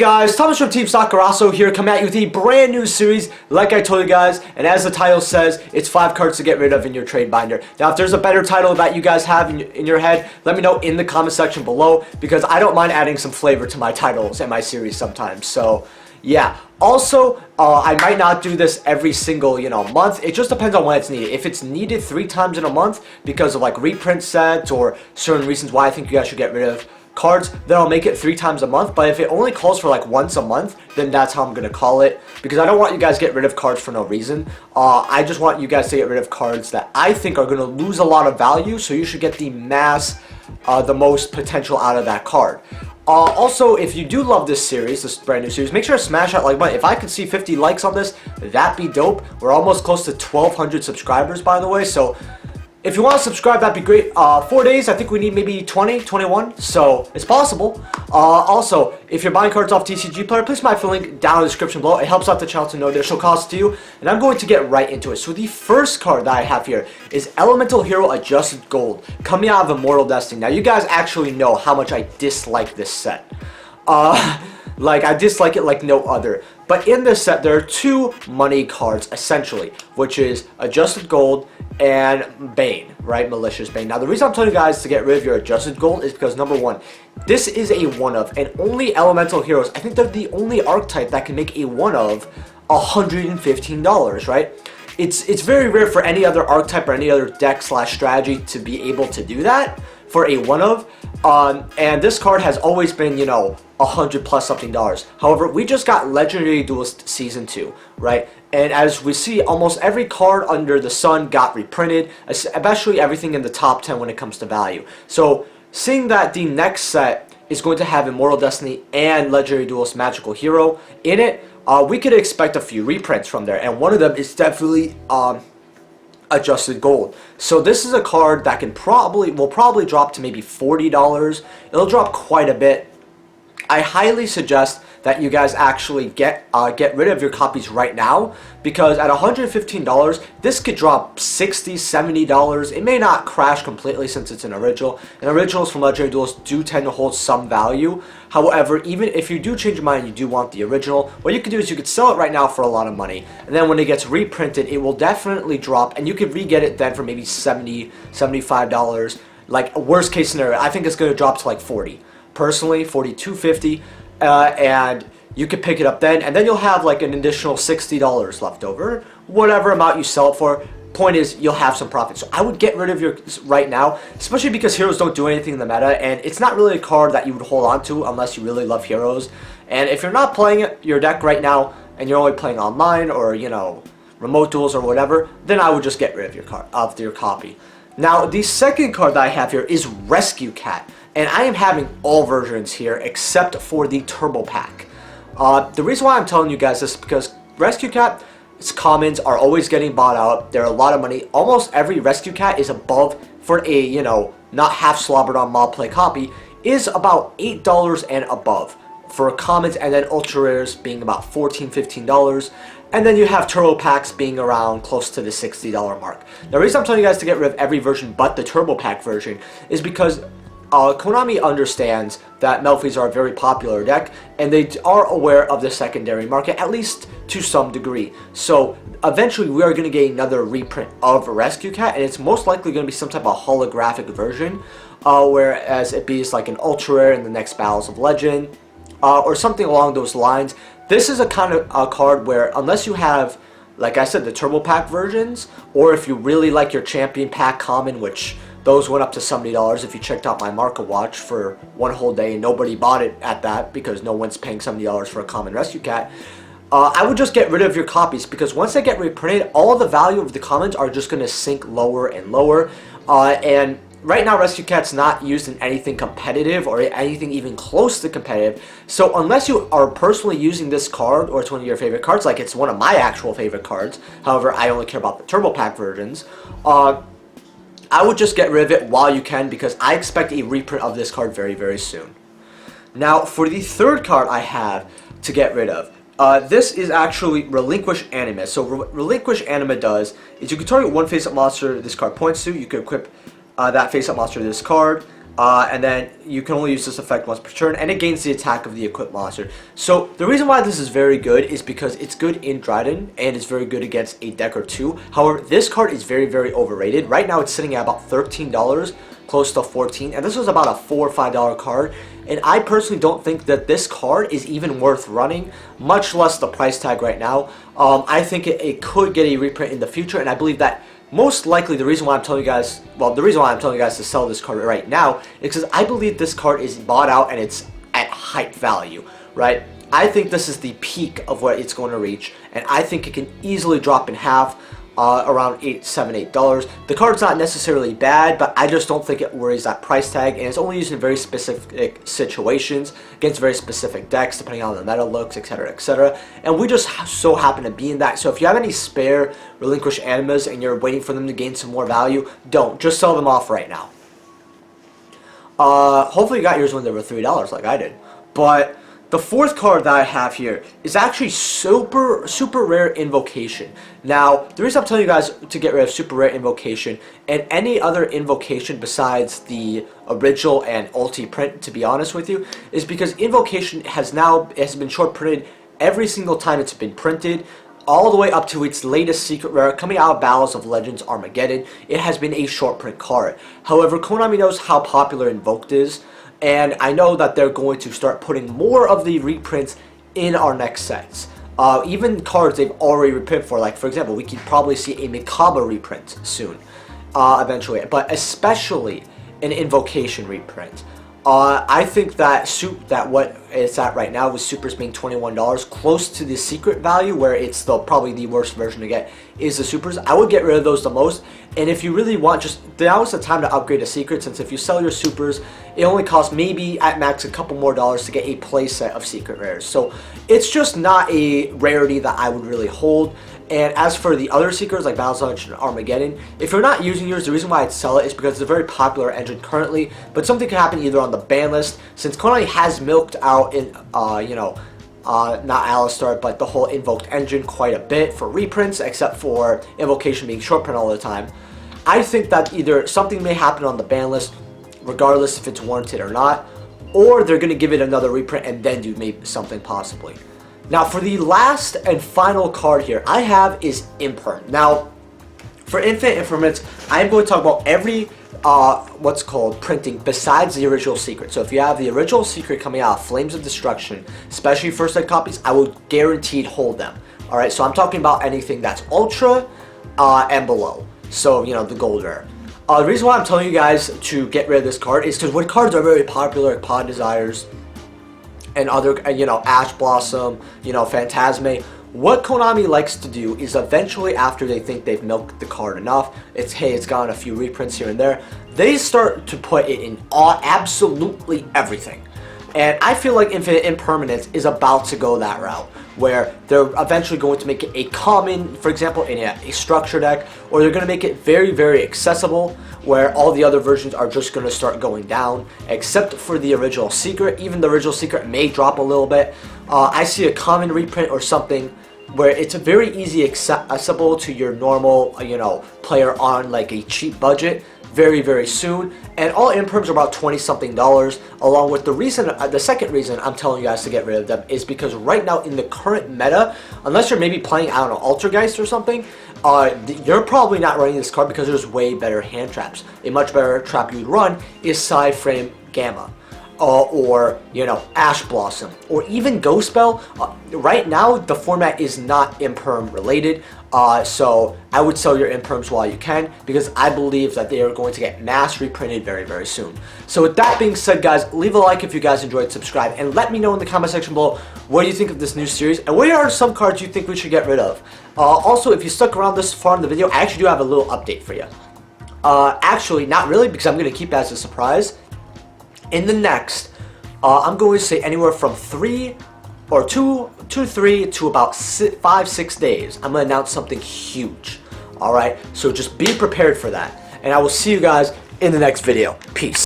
guys, Thomas from Team Sakuraso here, coming at you with a brand new series, like I told you guys, and as the title says, it's 5 cards to get rid of in your trade binder. Now, if there's a better title that you guys have in your head, let me know in the comment section below, because I don't mind adding some flavor to my titles and my series sometimes, so yeah. Also, I might not do this every single, month. It just depends on when it's needed. If it's needed 3 times in a month because of like reprint sets or certain reasons why I think you guys should get rid of cards, then I'll make it 3 times a month. But if it only calls for like once a month, then that's how I'm gonna call it, because I don't want you guys to get rid of cards for no reason. I just want you guys to get rid of cards that I think are gonna lose a lot of value, so you should get the most potential out of that card. Also, if you do love this series, this brand new series, make sure to smash that like button. If I could see 50 likes on this, that'd be dope. We're almost close to 1,200 subscribers, by the way, so if you want to subscribe, that'd be great. 4 days, I think we need maybe 20, 21, so it's possible. Also, if you're buying cards off TCG Player, please smash the link down in the description below. It helps out the channel to know additional costs to you, and I'm going to get right into it. So the first card that I have here is Elemental Hero Adjusted Gold, coming out of Immortal Destiny. Now, you guys actually know how much I dislike this set. Like, I dislike it like no other. But in this set, there are 2 money cards, essentially, which is Adjusted Gold and Bane, right? Malicious Bane. Now, the reason I'm telling you guys to get rid of your Adjusted Gold is because, number 1, this is a one-of, and only Elemental Heroes, I think they're the only archetype that can make a one-of $115, right? It's very rare for any other archetype or any other deck/strategy to be able to do that for a one-of. And this card has always been, $100 plus something dollars. However, we just got Legendary Duelist Season 2, right? And as we see, almost every card under the sun got reprinted, especially everything in the top 10 when it comes to value. So, seeing that the next set is going to have Immortal Destiny and Legendary Duelist Magical Hero in it, we could expect a few reprints from there. And one of them is definitely Adjusted Gold. So this is a card that will probably drop to maybe $40. It'll drop quite a bit. I highly suggest that you guys actually get rid of your copies right now, because at $115, this could drop $60, $70. It may not crash completely since it's an original, and originals from Legendary Duels do tend to hold some value. However, even if you do change your mind and you do want the original, what you can do is you could sell it right now for a lot of money, and then when it gets reprinted, it will definitely drop, and you could re-get it then for maybe $70, $75. Like, worst case scenario, I think it's going to drop to like 40. Personally, $42.50, and you can pick it up then, and then you'll have like an additional $60 left over, whatever amount you sell it for. Point is, you'll have some profit. So I would get rid of yours right now, especially because heroes don't do anything in the meta, and it's not really a card that you would hold on to unless you really love heroes. And if you're not playing your deck right now, and you're only playing online or remote duels or whatever, then I would just get rid of your copy. Now, the second card that I have here is Rescue Cat. And I am having all versions here except for the Turbo Pack. The reason why I'm telling you guys this is because Rescue Cat, its commons are always getting bought out. They're a lot of money. Almost every Rescue Cat is above, for a, not half slobbered on mob play copy, is about $8 and above for commons, and then ultra rares being about $14, $15. And then you have Turbo Packs being around close to the $60 mark. The reason I'm telling you guys to get rid of every version but the Turbo Pack version is because Konami understands that Melfi's are a very popular deck, and they are aware of the secondary market, at least to some degree. So eventually we are going to get another reprint of Rescue Cat, and it's most likely going to be some type of holographic version, whereas it be like an ultra rare in the next Battles of Legend, or something along those lines. This is a kind of a card where, unless you have, like I said, the Turbo Pack versions, or if you really like your Champion Pack common, which those went up to $70 if you checked out my market watch for one whole day, and nobody bought it at that because no one's paying $70 for a common Rescue Cat. I would just get rid of your copies, because once they get reprinted, all the value of the commons are just going to sink lower and lower. And right now, Rescue Cat's not used in anything competitive or anything even close to competitive. So unless you are personally using this card, or it's one of your favorite cards, like it's one of my actual favorite cards, however, I only care about the Turbo Pack versions, I would just get rid of it while you can, because I expect a reprint of this card very, very soon. Now, for the third card I have to get rid of, this is actually Relinquish Anima. So Relinquish Anima does is you can target one face-up monster this card points to. You can equip that face-up monster to this card. And then you can only use this effect once per turn, and it gains the attack of the equipped monster. So the reason why this is very good is because it's good in Dryden, and it's very good against a deck or two. However, this card is very, very overrated. Right now it's sitting at about $13, close to $14, and this was about a $4 or $5 card. And I personally don't think that this card is even worth running, much less the price tag right now. I think it could get a reprint in the future, and I believe that most likely the reason why I'm telling you guys, to sell this card right now is because I believe this card is bought out and it's at hype value, right? I think this is the peak of what it's going to reach, and I think it can easily drop in half, around $8. The card's not necessarily bad, but I just don't think it worries that price tag, and it's only used in very specific situations against very specific decks, depending on how the meta looks, etc., etc. And we just so happen to be in that. So if you have any spare relinquished animas and you're waiting for them to gain some more value, don't. Just sell them off right now. Hopefully you got yours when they were $3 like I did. But the fourth card that I have here is actually super rare Invocation. Now, the reason I'm telling you guys to get rid of super rare Invocation and any other Invocation besides the original and ulti print, to be honest with you, is because Invocation has been short printed every single time it's been printed, all the way up to its latest secret rare coming out of Battles of Legends Armageddon. It has been a short print card. However, Konami knows how popular Invoked is, and I know that they're going to start putting more of the reprints in our next sets. Even cards they've already reprinted for, like for example, we could probably see a Mikaba reprint soon, eventually, but especially an Invocation reprint. I think that what it's at right now with Supers being $21, close to the secret value, where it's probably the worst version to get, is the Supers. I would get rid of those the most, and if you really want, now is the time to upgrade a secret, since if you sell your Supers, it only costs maybe at max a couple more dollars to get a playset of secret rares. So it's just not a rarity that I would really hold. And as for the other secrets like Battles of Legends and Armageddon, if you're not using yours, the reason why I'd sell it is because it's a very popular engine currently, but something can happen either on the ban list, since Konami has milked out in, not Alistar, but the whole Invoked engine quite a bit for reprints, except for Invocation being short print all the time. I think that either something may happen on the ban list, regardless if it's warranted or not, or they're going to give it another reprint and then do maybe something possibly. Now, for the last and final card here I have is Imperm. Now, for Infinite Impermanence, I'm going to talk about every printing besides the original secret. So if you have the original secret coming out, Flames of Destruction, especially first set copies, I will guaranteed hold them. Alright, so I'm talking about anything that's Ultra and below. So, the gold rare. The reason why I'm telling you guys to get rid of this card is because when cards are very popular, like Pod Desires, and other, Ash Blossom, Phantasme, what Konami likes to do is eventually, after they think they've milked the card enough, it's gotten a few reprints here and there, they start to put it in absolutely everything. And I feel like Infinite Impermanence is about to go that route, where they're eventually going to make it a common, for example, in a structure deck, or they're going to make it very, very accessible, where all the other versions are just going to start going down, except for the original secret. Even the original secret may drop a little bit. I see a common reprint or something where it's very easy accessible to your normal, player on like a cheap budget very, very soon. And all Imperms are about $20-something, along with the second reason I'm telling you guys to get rid of them is because right now in the current meta, unless you're maybe playing, I don't know, Altergeist or something, you're probably not running this card because there's way better hand traps. A much better trap you'd run is Side Frame Gamma. Or Ash Blossom, or even Ghost Spell. Right now, the format is not Imperm related, so I would sell your Imperms while you can, because I believe that they are going to get mass reprinted very, very soon. So with that being said, guys, leave a like if you guys enjoyed, subscribe, and let me know in the comment section below what do you think of this new series, and what are some cards you think we should get rid of. Also, if you stuck around this far in the video, I actually do have a little update for you. Actually, not really, because I'm going to keep that as a surprise. In the next, I'm going to say anywhere from 3 to 3 to about 5-6 days, I'm going to announce something huge. Alright, so just be prepared for that. And I will see you guys in the next video. Peace.